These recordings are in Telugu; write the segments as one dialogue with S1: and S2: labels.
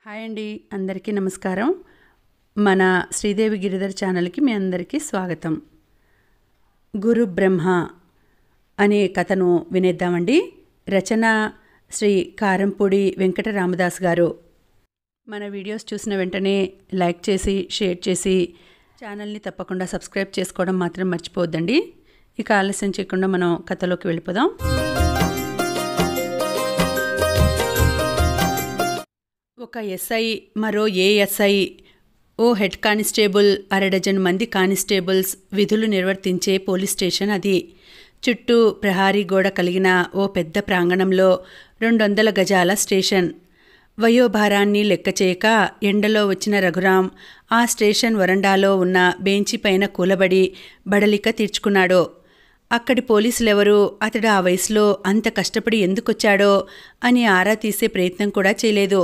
S1: హాయ్ అండి, అందరికీ నమస్కారం. మన శ్రీదేవి గిరిధర్ ఛానల్కి మీ అందరికీ స్వాగతం. గురు బ్రహ్మ అనే కథను వినేద్దామండి. రచన శ్రీ కారంపూడి వెంకట రామదాస్ గారు. మన వీడియోస్ చూసిన వెంటనే లైక్ చేసి షేర్ చేసి ఛానల్ని తప్పకుండా సబ్స్క్రైబ్ చేసుకోవడం మాత్రం మర్చిపోవద్దండి. ఇక ఆలస్యం చేయకుండా మనం కథలోకి వెళ్ళిపోదాం. ఒక ఎస్ఐ, మరో ఏఎస్ఐ, ఓ హెడ్ కానిస్టేబుల్, అరడజన్ మంది కానిస్టేబుల్స్ విధులు నిర్వర్తించే పోలీస్ స్టేషన్ అది. చుట్టూ ప్రహారీ గోడ కలిగిన ఓ పెద్ద ప్రాంగణంలో 200 గజాల స్టేషన్. వయోభారాన్ని లెక్కచేయక ఎండలో వచ్చిన రఘురాం ఆ స్టేషన్ వరండాలో ఉన్న బెంచి పైన కూలబడి బడలిక తీర్చుకున్నాడు. అక్కడి పోలీసులెవరూ అతడు ఆ వయసులో అంత కష్టపడి ఎందుకొచ్చాడో అని ఆరా తీసే ప్రయత్నం కూడా చేయలేదు.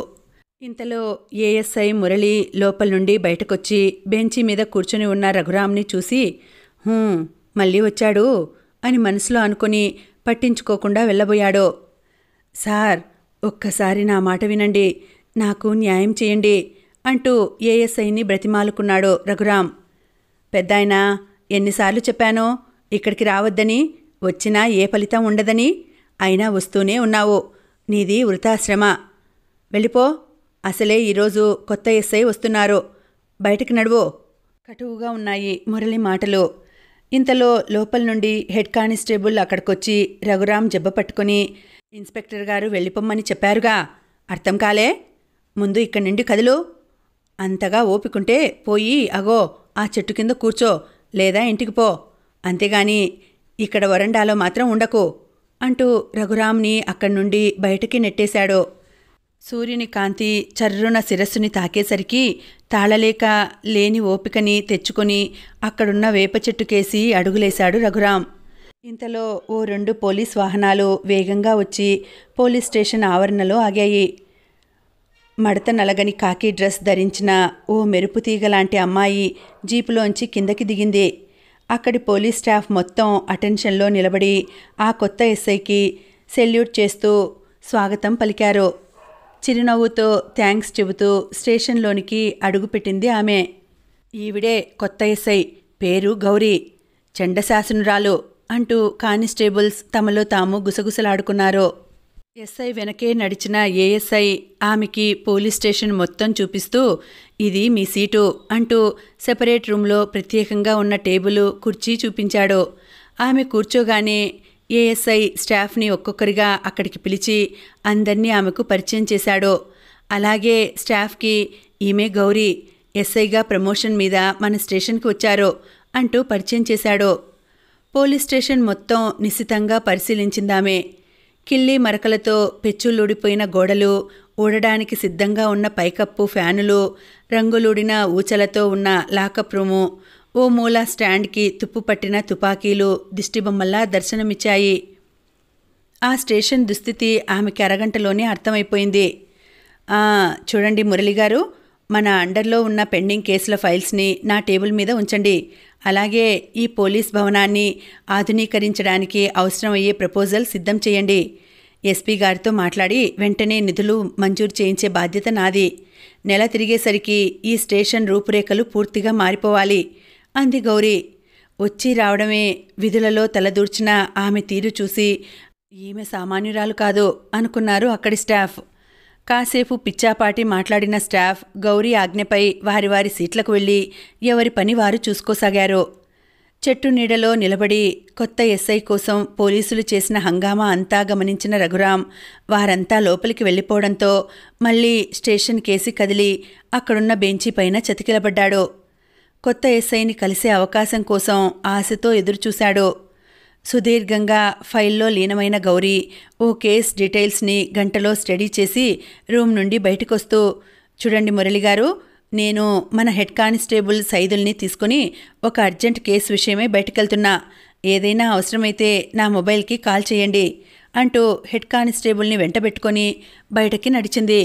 S1: ఇంతలో ఏఎస్ఐ మురళి లోపల నుండి బయటకొచ్చి బెంచి మీద కూర్చుని ఉన్న రఘురాంని చూసి మళ్ళీ వచ్చాడు అని మనసులో అనుకుని పట్టించుకోకుండా వెళ్ళబోయాడు. సార్, ఒక్కసారి నా మాట వినండి, నాకు న్యాయం చేయండి అంటూ ఏఎస్ఐని బ్రతిమాలుకున్నాడు రఘురాం. పెద్దాయనా, ఎన్నిసార్లు చెప్పానో ఇక్కడికి రావద్దని, వచ్చినా ఏ ఫలితం ఉండదని, అయినా వస్తూనే ఉన్నావు. నీది వృతాశ్రమ. వెళ్ళిపో. అసలే ఈరోజు కొత్త ఎస్ఐ వస్తున్నారు. బయటికి నడువో. కటువుగా ఉన్నాయి మురళి మాటలు. ఇంతలో లోపల నుండి హెడ్ కానిస్టేబుల్ అక్కడికొచ్చి రఘురాం జబ్బ పట్టుకుని, ఇన్స్పెక్టర్ గారు వెళ్ళిపోమ్మని చెప్పారుగా, అర్థం కాలే? ముందు ఇక్కడి నుండి కదులు. అంతగా ఓపికంటే పోయి అగో ఆ చెట్టు కింద కూర్చో, లేదా ఇంటికి పో. అంతేగాని ఇక్కడ వరండాలో మాత్రం ఉండకు అంటూ రఘురాంని అక్కడి నుండి బయటికి నెట్టేశాడు. సూర్యుని కాంతి చర్రున శిరస్సుని తాకేసరికి తాళలేక లేని ఓపికని తెచ్చుకొని అక్కడున్న వేప చెట్టుకేసి అడుగులేశాడు రఘురాం. ఇంతలో ఓ 2 పోలీస్ వాహనాలు వేగంగా వచ్చి పోలీస్ స్టేషన్ ఆవరణలో ఆగాయి. మడత నలగని కాకి డ్రెస్ ధరించిన ఓ మెరుపు తీగలాంటి అమ్మాయి జీపులోంచి కిందకి దిగింది. అక్కడి పోలీస్ స్టాఫ్ మొత్తం అటెన్షన్లో నిలబడి ఆ కొత్త ఎస్ఐకి సెల్యూట్ చేస్తూ స్వాగతం పలికారు. చిరునవ్వుతో థ్యాంక్స్ చెబుతూ స్టేషన్లోనికి అడుగుపెట్టింది ఆమె. ఈవిడే కొత్త ఎస్ఐ, పేరు గౌరీ, చండశాసనురాలు అంటూ కానిస్టేబుల్స్ తమలో తాము గుసగుసలాడుకున్నారు. ఎస్ఐ వెనకే నడిచిన ఏఎస్ఐ ఆమెకి పోలీస్ స్టేషన్ మొత్తం చూపిస్తూ, ఇది మీ సీటు అంటూ సెపరేట్ రూమ్లో ప్రత్యేకంగా ఉన్న టేబుల్, కుర్చీ చూపించాడు. ఆమె కూర్చోగానే ఏఎస్ఐ స్టాఫ్ని ఒక్కొక్కరిగా అక్కడికి పిలిచి అందర్నీ ఆమెకు పరిచయం చేశాడు. అలాగే స్టాఫ్కి ఈమె గౌరీ, ఎస్ఐగా ప్రమోషన్ మీద మన స్టేషన్కి వచ్చారు అంటూ పరిచయం చేశాడు. పోలీస్ స్టేషన్ మొత్తం నిశితంగా పరిశీలించిందామె. కిల్లి మరకలతో పెచ్చులూడిపోయిన గోడలు, ఊడడానికి సిద్ధంగా ఉన్న పైకప్పు ఫ్యానులు, రంగులూడిన ఊచలతో ఉన్న లాకప్ రూము, ఓ మూల స్టాండ్కి తుప్పుపట్టిన తుపాకీలు దిష్టిబొమ్మల్లా దర్శనమిచ్చాయి. ఆ స్టేషన్ దుస్థితి ఆమెకి అరగంటలోనే అర్థమైపోయింది. చూడండి మురళిగారు, మన అండర్లో ఉన్న పెండింగ్ కేసుల ఫైల్స్ని నా టేబుల్ మీద ఉంచండి. అలాగే ఈ పోలీస్ భవనాన్ని ఆధునీకరించడానికి అవసరమయ్యే ప్రపోజల్ సిద్ధం చేయండి. ఎస్పీ గారితో మాట్లాడి వెంటనే నిధులు మంజూరు చేయించే బాధ్యత నాది. నెల తిరిగేసరికి ఈ స్టేషన్ రూపురేఖలు పూర్తిగా మారిపోవాలి అంది గౌరీ. వచ్చి రావడమే విధులలో తలదూర్చిన ఆమె తీరు చూసి ఈమె సామాన్యురాలు కాదు అనుకున్నారు అక్కడి స్టాఫ్. కాసేపు పిచ్చాపాటి మాట్లాడిన స్టాఫ్ గౌరీ ఆజ్ఞపై వారి వారి సీట్లకు వెళ్ళి ఎవరి పని వారు చూసుకోసాగారు. చెట్టు నీడలో నిలబడి కొత్త ఎస్ఐ కోసం పోలీసులు చేసిన హంగామా అంతా గమనించిన రఘురాం వారంతా లోపలికి వెళ్ళిపోవడంతో మళ్లీ స్టేషన్ కేసి కదిలి అక్కడున్న బెంచీ పైన చతికిలబడ్డాడు. కొత్త ఎస్ఐని కలిసే అవకాశం కోసం ఆశతో ఎదురుచూశాడు. సుదీర్ఘంగా ఫైల్లో లీనమైన గౌరీ ఓ కేస్ డీటెయిల్స్ని గంటలో స్టడీ చేసి రూమ్ నుండి బయటకొస్తూ, చూడండి మురళిగారు, నేను మన హెడ్ కానిస్టేబుల్ సైదుల్ని తీసుకుని ఒక అర్జెంట్ కేసు విషయమై బయటకెళ్తున్నా. ఏదైనా అవసరమైతే నా మొబైల్కి కాల్ చేయండి అంటూ హెడ్ కానిస్టేబుల్ని వెంటబెట్టుకొని బయటకి నడిచింది.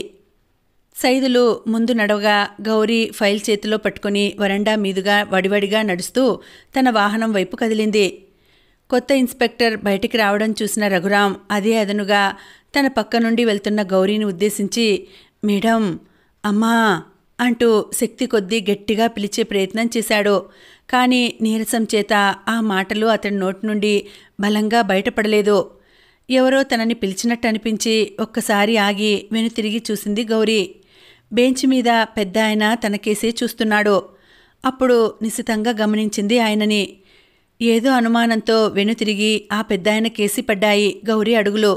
S1: సైదులు ముందు నడవగా గౌరీ ఫైల్ చేతిలో పట్టుకుని వరండా మీదుగా వడివడిగా నడుస్తూ తన వాహనం వైపు కదిలింది. కొత్త ఇన్స్పెక్టర్ బయటికి రావడం చూసిన రఘురాం అదే అదనుగా తన పక్క నుండి వెళ్తున్న గౌరీని ఉద్దేశించి, మేడం అమ్మా అంటూ శక్తి కొద్దీ గట్టిగా పిలిచే ప్రయత్నం చేశాడు. కానీ నీరసం చేత ఆ మాటలు అతడి నోటి నుండి బలంగా బయటపడలేదు. ఎవరో తనని పిలిచినట్టు అనిపించి ఒక్కసారి ఆగి వెనుతిరిగి చూసింది గౌరీ. బెంచ్ మీద పెద్ద ఆయన తనకేసే చూస్తున్నాడు. అప్పుడు నిశితంగా గమనించింది ఆయనని. ఏదో అనుమానంతో వెనుతిరిగి ఆ పెద్దాయన కేసి పడ్డాయి గౌరీ అడుగులు.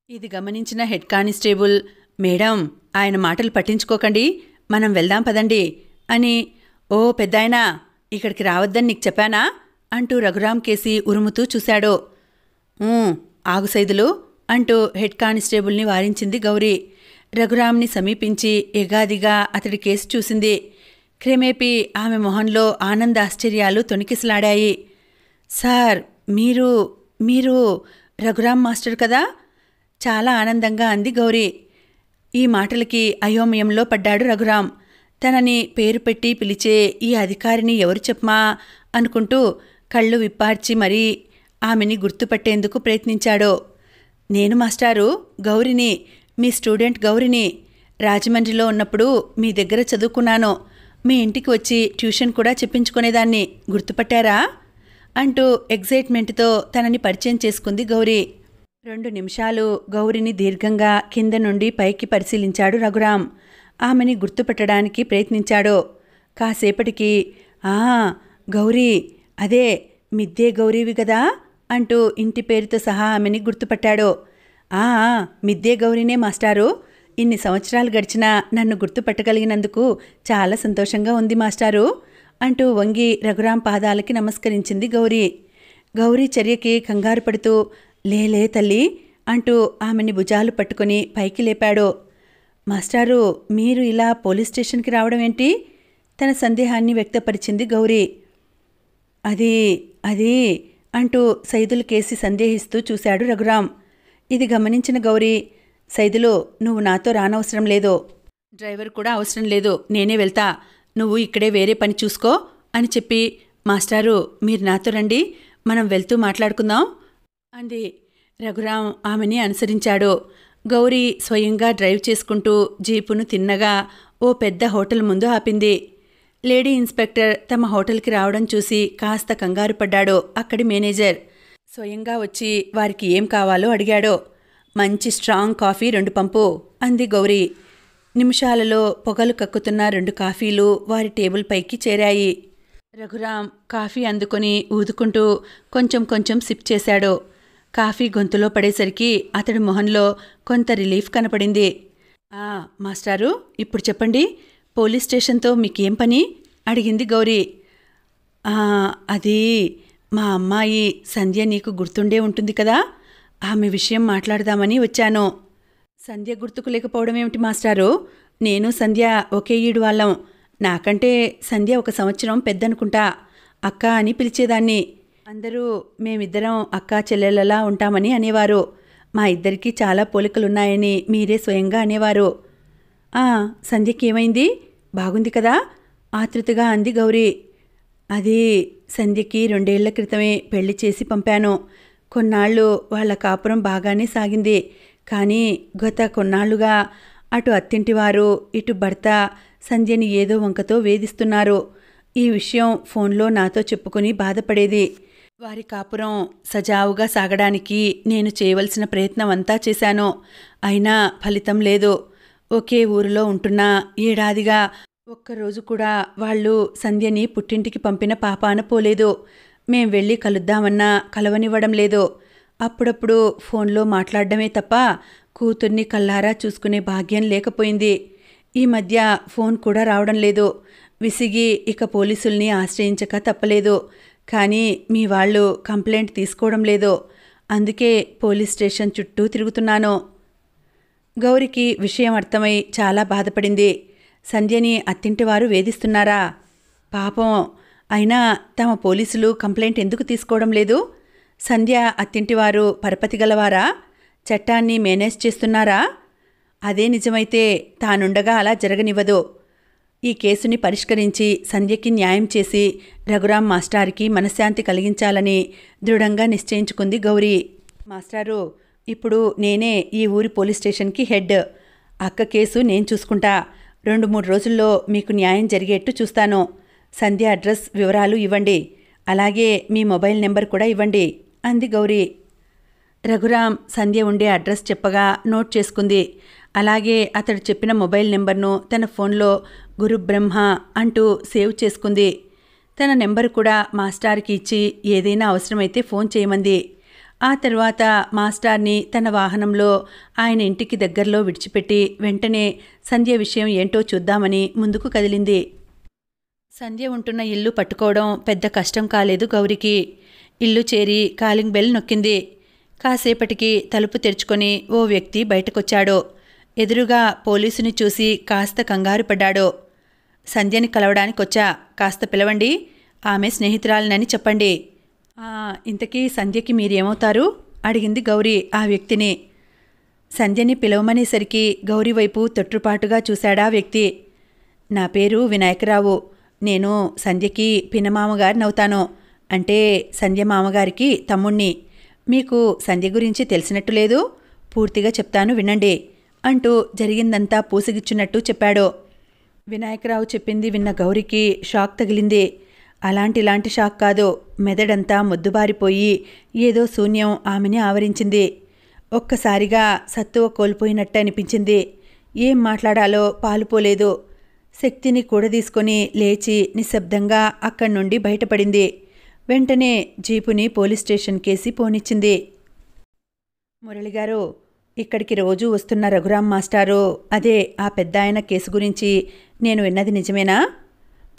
S1: ఇది గమనించిన హెడ్ కానిస్టేబుల్, మేడం ఆయన మాటలు పట్టించుకోకండి, మనం వెళ్దాం పదండి అని, ఓ పెద్దాయనా ఇక్కడికి రావద్దని నీకు చెప్పానా అంటూ రఘురాం కేసి ఉరుముతూ చూశాడు. ఆగు సైదులు అంటూ హెడ్ కానిస్టేబుల్ని వారించింది గౌరీ. రఘురాంని సమీపించి ఎగాదిగా అతడి కేసు చూసింది. క్రమేపీ ఆమె మొహంలో ఆనందాశ్చర్యాలు తొణికిసలాడాయి. సార్ మీరు రఘురాం మాస్టర్ కదా? చాలా ఆనందంగా అంది గౌరీ. ఈ మాటలకి అయోమయంలో పడ్డాడు రఘురాం. తనని పేరు పెట్టి పిలిచే ఈ అధికారిని ఎవరు చెప్పమా అనుకుంటూ కళ్ళు విప్పార్చి మరీ ఆమెని గుర్తుపట్టేందుకు ప్రయత్నించాడు. నేను మాస్టారు గౌరిని, మీ స్టూడెంట్ గౌరిని. రాజమండ్రిలో ఉన్నప్పుడు మీ దగ్గర చదువుకున్నాను. మీ ఇంటికి వచ్చి ట్యూషన్ కూడా చెప్పించుకునేదాన్ని, గుర్తుపట్టారా అంటూ ఎగ్జైట్మెంట్తో తనని పరిచయం చేసుకుంది గౌరీ. 2 నిమిషాలు గౌరిని దీర్ఘంగా కింద నుండి పైకి పరిశీలించాడు రఘురాం. ఆమెని గుర్తుపట్టడానికి ప్రయత్నించాడు. కాసేపటికి గౌరీ, అదే మిద్దే గౌరీవి కదా అంటూ ఇంటి పేరుతో సహా ఆమెని గుర్తుపట్టాడు. మిద్దే గౌరీనే మాస్టారు. ఇన్ని సంవత్సరాలు గడిచినా నన్ను గుర్తుపట్టగలిగినందుకు చాలా సంతోషంగా ఉంది మాస్టారు అంటూ వంగి రఘురాం పాదాలకి నమస్కరించింది గౌరీ. గౌరీ చర్యకి కంగారు పడుతూ, లేలే తల్లి అంటూ ఆమెని భుజాలు పట్టుకుని పైకి లేపాడు. మాస్టారు మీరు ఇలా పోలీస్ స్టేషన్కి రావడం ఏంటి? తన సందేహాన్ని వ్యక్తపరిచింది గౌరీ. అది అంటూ సైదులు కేసి సందేహిస్తూ చూశాడు రఘురాం. ఇది గమనించిన గౌరీ, సైదులు నువ్వు నాతో రానవసరం లేదు, డ్రైవర్ కూడా అవసరం లేదు, నేనే వెళ్తా, నువ్వు ఇక్కడే వేరే పని చూసుకో అని చెప్పి, మాస్టారు మీరు నాతో రండి, మనం వెళ్తూ మాట్లాడుకుందాం అంది. రఘురాం ఆమెని అనుసరించాడు. గౌరీ స్వయంగా డ్రైవ్ చేసుకుంటూ జీపును తిన్నగా ఓ పెద్ద హోటల్ ముందు ఆపింది. లేడీ ఇన్స్పెక్టర్ తమ హోటల్కి రావడం చూసి కాస్త కంగారు పడ్డాడు. అక్కడి మేనేజర్ స్వయంగా వచ్చి వారికి ఏం కావాలో అడిగాడు. మంచి స్ట్రాంగ్ కాఫీ 2 పంపు అంది గౌరీ. నిమిషాలలో పొగలు కక్కుతున్న 2 కాఫీలు వారి టేబుల్ పైకి చేరాయి. రఘురాం కాఫీ అందుకొని ఊదుకుంటూ కొంచెం కొంచెం సిప్ చేశాడు. కాఫీ గొంతులో పడేసరికి అతడి మొహంలో కొంత రిలీఫ్ కనపడింది. మాస్టారు ఇప్పుడు చెప్పండి, పోలీస్ స్టేషన్తో మీకేం పని అడిగింది గౌరీ. అది మా అమ్మాయి సంధ్య నీకు గుర్తుండే ఉంటుంది కదా, ఆమె విషయం మాట్లాడదామని వచ్చాను. సంధ్య గుర్తుకు లేకపోవడం ఏమిటి మాస్టారు? నేను సంధ్య ఒకే ఈడు వాళ్ళం. నాకంటే సంధ్య 1 సంవత్సరం పెద్దనుకుంటా. అక్క అని పిలిచేదాన్ని. అందరూ మేమిద్దరం అక్కా చెల్లెలలా ఉంటామని అనేవారు. మా ఇద్దరికీ చాలా పోలికలున్నాయని మీరే స్వయంగా అనేవారు. సంధ్యకి ఏమైంది? బాగుంది కదా ఆతృతగా అంది గౌరీ. అది సంధ్యకి 2 ఏళ్ల క్రితమే పెళ్లి చేసి పంపాను. కొన్నాళ్ళు వాళ్ల కాపురం బాగానే సాగింది. కానీ గత కొన్నాళ్లుగా అటు అత్తింటివారు ఇటు భర్త సంధ్యని ఏదో వంకతో వేధిస్తున్నారు. ఈ విషయం ఫోన్లో నాతో చెప్పుకుని బాధపడేది. వారి కాపురం సజావుగా సాగడానికి నేను చేయవలసిన ప్రయత్నం అంతా చేశాను. అయినా ఫలితం లేదు. ఒకే ఊరిలో ఉంటున్నా ఏడాదిగా ఒక్కరోజు కూడా వాళ్ళు సంధ్యని పుట్టింటికి పంపిన పాపాన పోలేదు. మేం వెళ్ళి కలుద్దామన్నా కలవనివ్వడం లేదు. అప్పుడప్పుడు ఫోన్లో మాట్లాడడమే తప్ప కూతుర్ని కల్లారా చూసుకునే భాగ్యం లేకపోయింది. ఈ మధ్య ఫోన్ కూడా రావడం లేదు. విసిగి ఇక పోలీసుల్ని ఆశ్రయించక తప్పలేదు. కానీ మీ వాళ్ళు కంప్లైంట్ తీసుకోవడం లేదు. అందుకే పోలీస్ స్టేషన్ చుట్టూ తిరుగుతున్నాను. గౌరికి విషయం అర్థమై చాలా బాధపడింది. సంధ్యని అత్తింటివారు వేధిస్తున్నారా? పాపం. అయినా తమ పోలీసులు కంప్లైంట్ ఎందుకు తీసుకోవడం లేదు? సంధ్య అత్తింటివారు పరపతి గలవారా? చట్టాన్ని మేనేజ్ చేస్తున్నారా? అదే నిజమైతే తానుండగా అలా జరగనివ్వదు. ఈ కేసుని పరిష్కరించి సంధ్యకి న్యాయం చేసి రఘురాం మాస్టార్కి మనశ్శాంతి కలిగించాలని దృఢంగా నిశ్చయించుకుంది గౌరీ. మాస్టారు, ఇప్పుడు నేనే ఈ ఊరి పోలీస్ స్టేషన్కి హెడ్. అక్క కేసు నేను చూసుకుంటా. 2-3 రోజుల్లో మీకు న్యాయం జరిగేట్టు చూస్తాను. సంధ్య అడ్రస్ వివరాలు ఇవ్వండి. అలాగే మీ మొబైల్ నెంబర్ కూడా ఇవ్వండి అంది గౌరీ. రఘురాం సంధ్య ఉండే అడ్రస్ చెప్పగా నోట్ చేసుకుంది. అలాగే అతడు చెప్పిన మొబైల్ నెంబర్ను తన ఫోన్లో గురుబ్రహ్మ అంటూ సేవ్ చేసుకుంది. తన నెంబరు కూడా మాస్టార్కి ఇచ్చి ఏదైనా అవసరమైతే ఫోన్ చేయమంది. ఆ తర్వాత మాస్టార్ని తన వాహనంలో ఆయన ఇంటికి దగ్గరలో విడిచిపెట్టి వెంటనే సంధ్య విషయం ఏంటో చూద్దామని ముందుకు కదిలింది. సంధ్య ఉంటున్న ఇల్లు పట్టుకోవడం పెద్ద కష్టం కాలేదు గౌరికి. ఇల్లు చేరి కాలింగ్ బెల్ నొక్కింది. కాసేపటికి తలుపు తెరుచుకొని ఓ వ్యక్తి బయటకొచ్చాడు. ఎదురుగా పోలీసుని చూసి కాస్త కంగారు పడ్డాడు. సంధ్యని కలవడానికొచ్చా, కాస్త పిలవండి, ఆమె స్నేహితురాలినని చెప్పండి. ఇంతకీ సంధ్యకి మీరేమవుతారు అడిగింది గౌరీ ఆ వ్యక్తిని. సంధ్యని పిలవమనేసరికి గౌరీ వైపు తొట్రుపాటుగా చూశాడా వ్యక్తి. నా పేరు వినాయకరావు. నేను సంధ్యకి పినమామగారినవుతాను. అంటే సంధ్య మామగారికి తమ్ముణ్ణి. మీకు సంధ్య గురించి తెలిసినట్టు లేదు, పూర్తిగా చెప్తాను వినండి అంటూ జరిగిందంతా పూసిగిచ్చినట్టు చెప్పాడు. వినాయకరావు చెప్పింది విన్న గౌరికి షాక్ తగిలింది. అలాంటి షాక్ కాదు, మెదడంతా మొద్దుబారిపోయి ఏదో శూన్యం ఆమెని ఆవరించింది. ఒక్కసారిగా సత్తువ కోల్పోయినట్టు అనిపించింది. ఏం మాట్లాడాలో పాలుపోలేదు. శక్తిని కూడదీసుకొని లేచి నిశ్శబ్దంగా అక్కడి నుండి బయటపడింది. వెంటనే జీపుని పోలీస్ స్టేషన్ కేసి పోనిచ్చింది. మురళిగారు, ఇక్కడికి రోజూ వస్తున్న రఘురాం మాస్టారు, అదే ఆ పెద్దాయన కేసు గురించి నేను విన్నది నిజమేనా?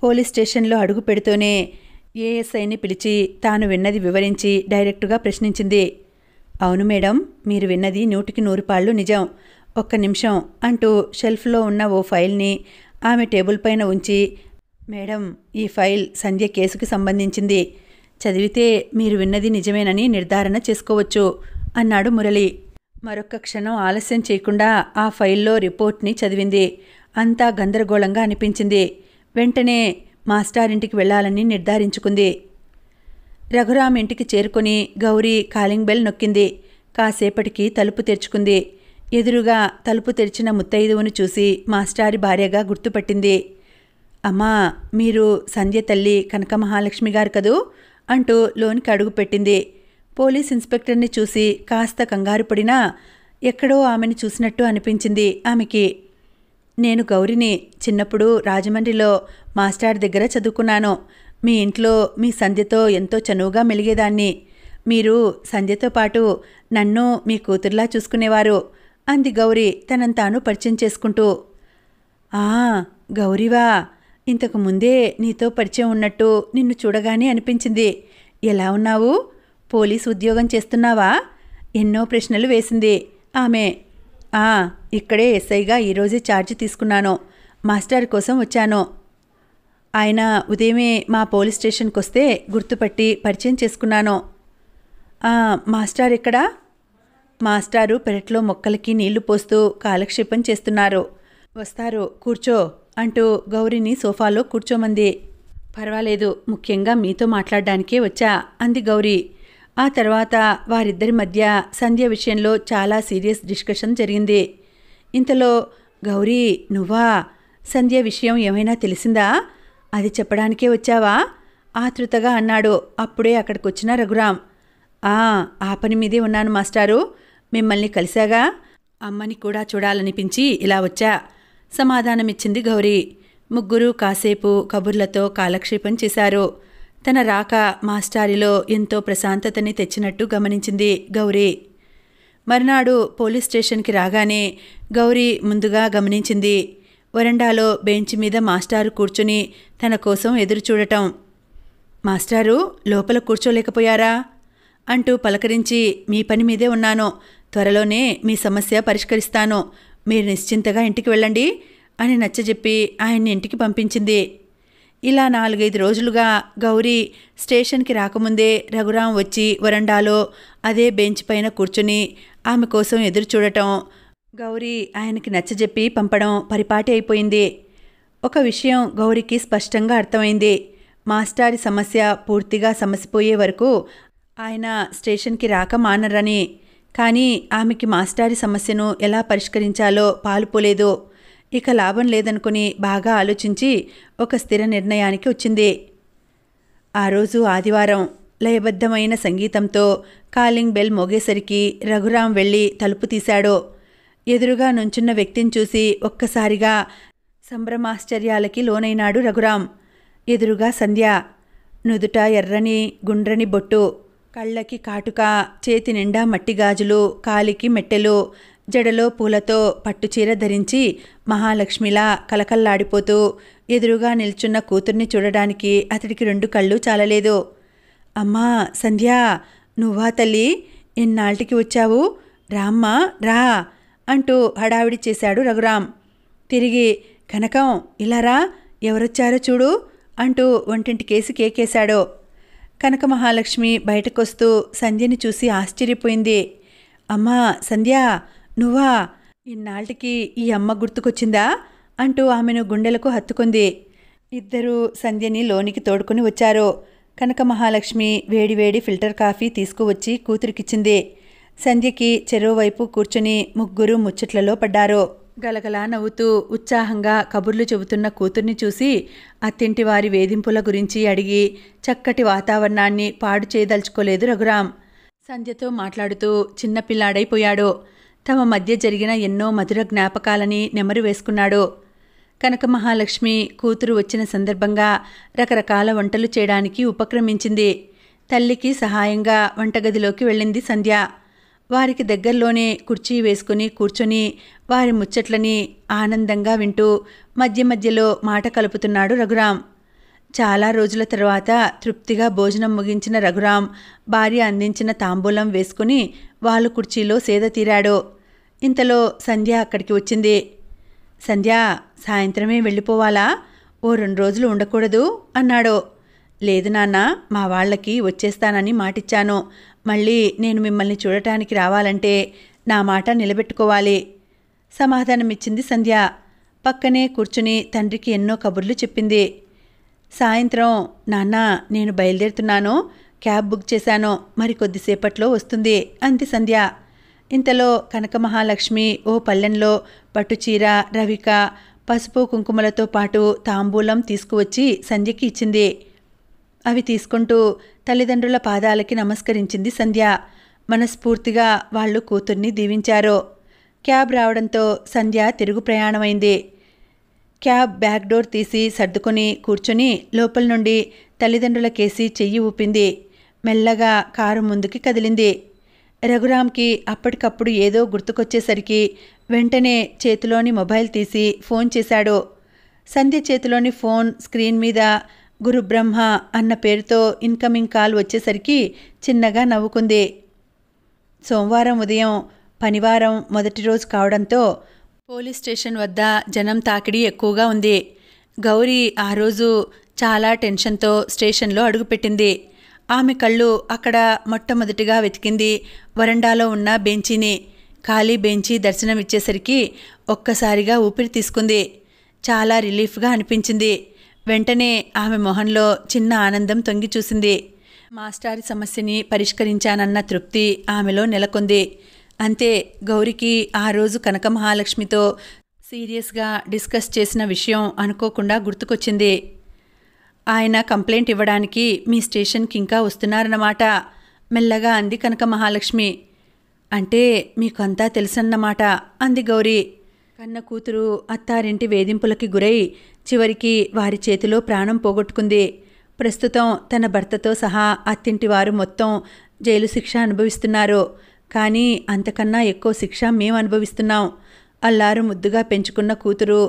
S1: పోలీస్ స్టేషన్లో అడుగు పెడుతూనే ఏఎస్ఐని పిలిచి తాను విన్నది వివరించి డైరెక్టుగా ప్రశ్నించింది. అవును మేడం, మీరు విన్నది 100% నిజం. ఒక్క నిమిషం అంటూ షెల్ఫ్లో ఉన్న ఓ ఫైల్ని ఆమె టేబుల్ పైన ఉంచి, మేడం, ఈ ఫైల్ సంధ్య కేసుకి సంబంధించింది. చదివితే మీరు విన్నది నిజమేనని నిర్ధారణ చేసుకోవచ్చు అన్నాడు మురళి. మరొక్క క్షణం ఆలస్యం చేయకుండా ఆ ఫైల్లో రిపోర్ట్ని చదివింది. అంతా గందరగోళంగా అనిపించింది. వెంటనే మాస్టారింటికి వెళ్లాలని నిర్ధారించుకుంది. రఘురాం ఇంటికి చేరుకుని గౌరీ కాలింగ్ బెల్ నొక్కింది. కాసేపటికి తలుపు తెరుచుకుంది. ఎదురుగా తలుపు తెరిచిన ముత్తైదువును చూసి మాస్టారి భార్యగా గుర్తుపట్టింది. అమ్మా, మీరు సంధ్య తల్లి కనకమహాలక్ష్మి గారు కదూ అంటూ లోనికి అడుగుపెట్టింది. పోలీస్ ఇన్స్పెక్టర్ని చూసి కాస్త కంగారు పడినా ఎక్కడో ఆమెను చూసినట్టు అనిపించింది ఆమెకి. నేను గౌరిని, చిన్నప్పుడు రాజమండ్రిలో మాస్టర్ దగ్గర చదువుకున్నాను. మీ ఇంట్లో మీ సంధ్యతో ఎంతో చనువుగా మెలిగేదాన్ని. మీరు సంధ్యతో పాటు నన్ను మీ కూతుర్లా చూసుకునేవారు అంది గౌరీ తనంతాను పరిచయం చేసుకుంటూ. గౌరీవా, ఇంతకు ముందే నీతో పరిచయం ఉన్నట్టు నిన్ను చూడగానే అనిపించింది. ఎలా ఉన్నావు? పోలీసు ఉద్యోగం చేస్తున్నావా? ఎన్నో ప్రశ్నలు వేసింది ఆమె. ఇక్కడే ఎస్ఐగా ఈరోజే ఛార్జీ తీసుకున్నాను. మాస్టర్ కోసం వచ్చాను. ఆయన ఉదయమే మా పోలీస్ స్టేషన్కి వస్తే గుర్తుపట్టి పరిచయం చేసుకున్నాను. మాస్టర్ ఎక్కడా? మాస్టారు పెరట్లో మొక్కలకి నీళ్లు పోస్తూ కాలక్షేపం చేస్తున్నారు. వస్తారు, కూర్చో అంటూ గౌరీని సోఫాలో కూర్చోమంది. పర్వాలేదు, ముఖ్యంగా మీతో మాట్లాడడానికే వచ్చా అంది గౌరీ. ఆ తర్వాత వారిద్దరి మధ్య సంధ్య విషయంలో చాలా సీరియస్ డిస్కషన్ జరిగింది. ఇంతలో గౌరీ, నువ్వా? సంధ్య విషయం ఏమైనా తెలిసిందా? అది చెప్పడానికే వచ్చావా? ఆతృతగా అన్నాడు అప్పుడే అక్కడికొచ్చిన రఘురాం. ఆ పని మీదే ఉన్నాను మాస్టారు. మిమ్మల్ని కలిశాగా, అమ్మని కూడా చూడాలనిపించి ఇలా వచ్చా సమాధానమిచ్చింది గౌరీ. ముగ్గురు కాసేపు కబుర్లతో కాలక్షేపం చేశారు. తన రాక మాస్టారిలో ఎంతో ప్రశాంతతని తెచ్చినట్టు గమనించింది గౌరీ. మర్నాడు పోలీస్ స్టేషన్కి రాగానే గౌరీ ముందుగా గమనించింది వరండాలో బెంచ్ మీద మాస్టారు కూర్చుని తన కోసం ఎదురుచూడటం. మాస్టారు, లోపల కూర్చోలేకపోయారా అంటూ పలకరించి, మీ పని మీదే ఉన్నాను, త్వరలోనే మీ సమస్య పరిష్కరిస్తాను, మీరు నిశ్చింతగా ఇంటికి వెళ్ళండి అని నచ్చజెప్పి ఆయన్ని ఇంటికి పంపించింది. ఇలా 4-5 రోజులుగా గౌరీ స్టేషన్కి రాకముందే రఘురాం వచ్చి వరండాలో అదే బెంచ్ పైన కూర్చుని ఆమె కోసం ఎదురు చూడటం, గౌరీ ఆయనకి నచ్చజెప్పి పంపడం పరిపాటి అయిపోయింది. ఒక విషయం గౌరీకి స్పష్టంగా అర్థమైంది. మాస్టారి సమస్య పూర్తిగా సమసిపోయే వరకు ఆయన స్టేషన్కి రాక మానరని. కానీ ఆమెకి మాస్టారి సమస్యను ఎలా పరిష్కరించాలో పాలుపోలేదు. ఇక లాభం లేదనుకుని బాగా ఆలోచించి ఒక స్థిర నిర్ణయానికి వచ్చింది. ఆ రోజు ఆదివారం. లయబద్ధమైన సంగీతంతో కాలింగ్ బెల్ మోగేసరికి రఘురాం వెళ్ళి తలుపు తీశాడు. ఎదురుగా నుంచున్న వ్యక్తిని చూసి ఒక్కసారిగా సంభ్రమాశ్చర్యాలకి లోనైనాడు రఘురాం. ఎదురుగా సంధ్య. నుదుట ఎర్రని గుండ్రని బొట్టు, కళ్ళకి కాటుక, చేతి నిండా మట్టిగాజులు, కాలికి మెట్టెలు, జడలో పూలతో పట్టుచీర ధరించి మహాలక్ష్మిలా కలకల్లాడిపోతూ ఎదురుగా నిల్చున్న కూతుర్ని చూడడానికి అతడికి 2 కళ్ళు చాలలేదు. అమ్మా సంధ్య, నువ్వా తల్లి? ఎన్నాళ్ళకి వచ్చావు? రామ్మా రా అంటూ హడావిడి చేశాడు రఘురాం. తిరిగి కనకం ఇలా రా, ఎవరొచ్చారో చూడు అంటూ వంటింటికేసి కేకేశాడు. కనక మహాలక్ష్మి బయటకొస్తూ సంధ్యని చూసి ఆశ్చర్యపోయింది. అమ్మా సంధ్య, నువ్వా? ఇన్నాళ్ళకి ఈ అమ్మ గుర్తుకొచ్చిందా అంటూ ఆమెను గుండెలకు హత్తుకుంది. ఇద్దరూ సంధ్యని లోనికి తోడుకుని వచ్చారు. కనక మహాలక్ష్మి వేడివేడి ఫిల్టర్ కాఫీ తీసుకువచ్చి కూతురికిచ్చింది. సంధ్యకి చెరోవైపు కూర్చుని ముగ్గురు ముచ్చట్లలో పడ్డారు. గలగలా నవ్వుతూ ఉత్సాహంగా కబుర్లు చెబుతున్న కూతుర్ని చూసి అత్తింటి వారి వేధింపుల గురించి అడిగి చక్కటి వాతావరణాన్ని పాడు చేయదలుచుకోలేదు రఘురాం. సంధ్యతో మాట్లాడుతూ చిన్నపిల్లాడైపోయాడు. తమ మధ్య జరిగిన ఎన్నో మధుర జ్ఞాపకాలని నెమరు వేసుకున్నాడు. కనక మహాలక్ష్మి కూతురు వచ్చిన సందర్భంగా రకరకాల వంటలు చేయడానికి ఉపక్రమించింది. తల్లికి సహాయంగా వంటగదిలోకి వెళ్ళింది సంధ్య. వారికి దగ్గరలోనే కుర్చీ వేసుకుని కూర్చొని వారి ముచ్చట్లని ఆనందంగా వింటూ మధ్య మధ్యలో మాట కలుపుతున్నాడు రఘురాం. చాలా రోజుల తర్వాత తృప్తిగా భోజనం ముగించిన రఘురాం భార్య అందించిన తాంబూలం వేసుకుని వాళ్ళు కుర్చీలో సేద తీరాడు. ఇంతలో సంధ్య అక్కడికి వచ్చింది. సంధ్య, సాయంత్రమే వెళ్ళిపోవాలా? ఓ 2 రోజులు ఉండకూడదు అన్నాడు. లేదు నాన్న, మా వాళ్ళకి వచ్చేస్తానని మాటిచ్చాను. మళ్ళీ నేను మిమ్మల్ని చూడటానికి రావాలంటే నా మాట నిలబెట్టుకోవాలి సమాధానమిచ్చింది సంధ్య. పక్కనే కూర్చుని తండ్రికి ఎన్నో కబుర్లు చెప్పింది. సాయంత్రం నాన్న, నేను బయలుదేరుతున్నాను. క్యాబ్ బుక్ చేశాను. మరి కొద్దిసేపట్లో వస్తుంది అంది సంధ్య. ఇంతలో కనక మహాలక్ష్మి ఓ పళ్ళెంలో పట్టుచీర, రవిక, పసుపు కుంకుమలతో పాటు తాంబూలం తీసుకువచ్చి సంధ్యకి ఇచ్చింది. అవి తీసుకుంటూ తల్లిదండ్రుల పాదాలకి నమస్కరించింది సంధ్య. మనస్ఫూర్తిగా వాళ్ళు కూతుర్ని దీవించారు. క్యాబ్ రావడంతో సంధ్య తిరుగు ప్రయాణమైంది. క్యాబ్ బ్యాక్ డోర్ తీసి సర్దుకొని కూర్చుని లోపల నుండి తల్లిదండ్రులకేసి చెయ్యి ఊపింది. మెల్లగా కారు ముందుకి కదిలింది. రఘురాంకి అప్పటికప్పుడు ఏదో గుర్తుకొచ్చేసరికి వెంటనే చేతిలోని మొబైల్ తీసి ఫోన్ చేశాడు. సంధ్య చేతిలోని ఫోన్ స్క్రీన్ మీద గురుబ్రహ్మ అన్న పేరుతో ఇన్కమింగ్ కాల్ వచ్చేసరికి చిన్నగా నవ్వుకుంది. సోమవారం ఉదయం పనివారం మొదటి రోజు కావడంతో పోలీస్ స్టేషన్ వద్ద జనం తాకిడి ఎక్కువగా ఉంది. గౌరీ ఆ రోజు చాలా టెన్షన్తో స్టేషన్లో అడుగుపెట్టింది. ఆమె కళ్ళు అక్కడ మొట్టమొదటిగా వెతికింది వరండాలో ఉన్న బెంచీని. ఖాళీ బెంచీ దర్శనమిచ్చేసరికి ఒక్కసారిగా ఊపిరి తీసుకుంది. చాలా రిలీఫ్గా అనిపించింది. వెంటనే ఆమె మొహంలో చిన్న ఆనందం తొంగి చూసింది. మాస్టారి సమస్యని పరిష్కరించానన్న తృప్తి ఆమెలో నెలకొంది. అంతే, గౌరికి ఆ రోజు కనక మహాలక్ష్మితో సీరియస్గా డిస్కస్ చేసిన విషయం అనుకోకుండా గుర్తుకొచ్చింది. ఆయన కంప్లైంట్ ఇవ్వడానికి మీ స్టేషన్కి ఇంకా వస్తున్నారన్నమాట మెల్లగా అంది కనక మహాలక్ష్మి. అంటే మీకంతా తెలుసన్నమాట అంది గౌరీ. కన్న కూతురు అత్తారింటి వేధింపులకి గురై చివరికి వారి చేతిలో ప్రాణం పోగొట్టుకుంది. ప్రస్తుతం తన భర్తతో సహా అత్తింటివారు మొత్తం జైలు శిక్ష అనుభవిస్తున్నారు. కానీ అంతకన్నా ఎక్కువ శిక్ష మేము అనుభవిస్తున్నాం. అల్లారు ముద్దుగా పెంచుకున్న కూతురు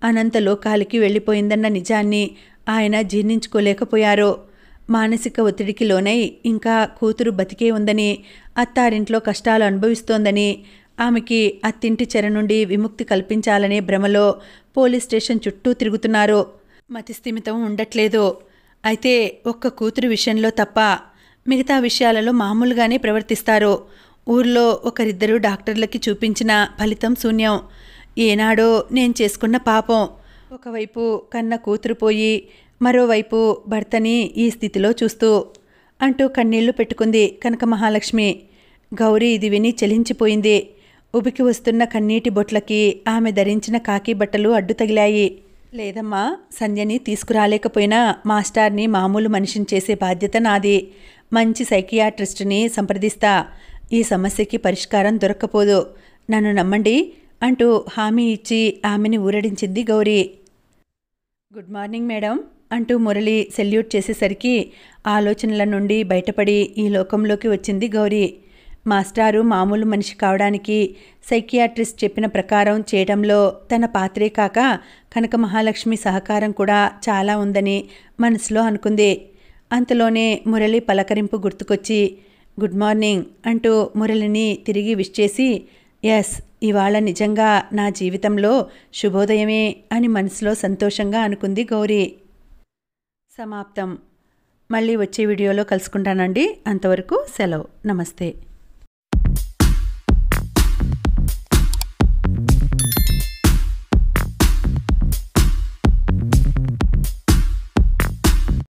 S1: అనంత లోకాలకి వెళ్ళిపోయిందన్న నిజాన్ని ఆయన జీర్ణించుకోలేకపోయారు. మానసిక ఒత్తిడికి లోనై ఇంకా కూతురు బతికే ఉందని, అత్తారింట్లో కష్టాలు అనుభవిస్తోందని, ఆమెకి అత్తింటి చెర నుండి విముక్తి కల్పించాలనే భ్రమలో పోలీస్ స్టేషన్ చుట్టూ తిరుగుతున్నారు. మతిస్థిమితం ఉండట్లేదు. అయితే ఒక్క కూతురు విషయంలో తప్ప మిగతా విషయాలలో మామూలుగానే ప్రవర్తిస్తారు. ఊర్లో ఒకరిద్దరు డాక్టర్లకి చూపించిన ఫలితం శూన్యం. ఏనాడో నేను చేసుకున్న పాపం. ఒకవైపు కన్న కూతురు పోయి మరోవైపు భర్తని ఈ స్థితిలో చూస్తూ అంటూ కన్నీళ్లు పెట్టుకుంది కనక మహాలక్ష్మి. గౌరీ ఇది విని చలించిపోయింది. ఉబికి వస్తున్న కన్నీటి బొట్లకి ఆమె ధరించిన కాకి బట్టలు అడ్డు తగిలాయి. లేదమ్మా, సంధ్యని తీసుకురాలేకపోయినా మాస్టార్ని మామూలు మనిషిని చేసే బాధ్యత నాది. మంచి సైకియాట్రిస్ట్ని సంప్రదిస్తా. ఈ సమస్యకి పరిష్కారం దొరక్కపోదు. నన్ను నమ్మండి అంటూ హామీ ఇచ్చి ఆమెని ఊరడించింది గౌరీ. గుడ్ మార్నింగ్ మేడం అంటూ మురళి సెల్యూట్ చేసేసరికి ఆలోచనల నుండి బయటపడి ఈ లోకంలోకి వచ్చింది గౌరీ. మాస్టారు మామూలు మనిషి కావడానికి సైకియాట్రిస్ట్ చెప్పిన ప్రకారం చేయడంలో తన పాత్రే కాక కనక మహాలక్ష్మి సహకారం కూడా చాలా ఉందని మనసులో అనుకుంది. అంతలోనే మురళి పలకరింపు గుర్తుకొచ్చి గుడ్ మార్నింగ్ అంటూ మురళిని తిరిగి విష్ చేసి ఎస్, ఇవాళ నిజంగా నా జీవితంలో శుభోదయమే అని మనసులో సంతోషంగా అనుకుంది గౌరీ. సమాప్తం. మళ్ళీ వచ్చే వీడియోలో కలుసుకుంటానండి. అంతవరకు సెలవు. నమస్తే.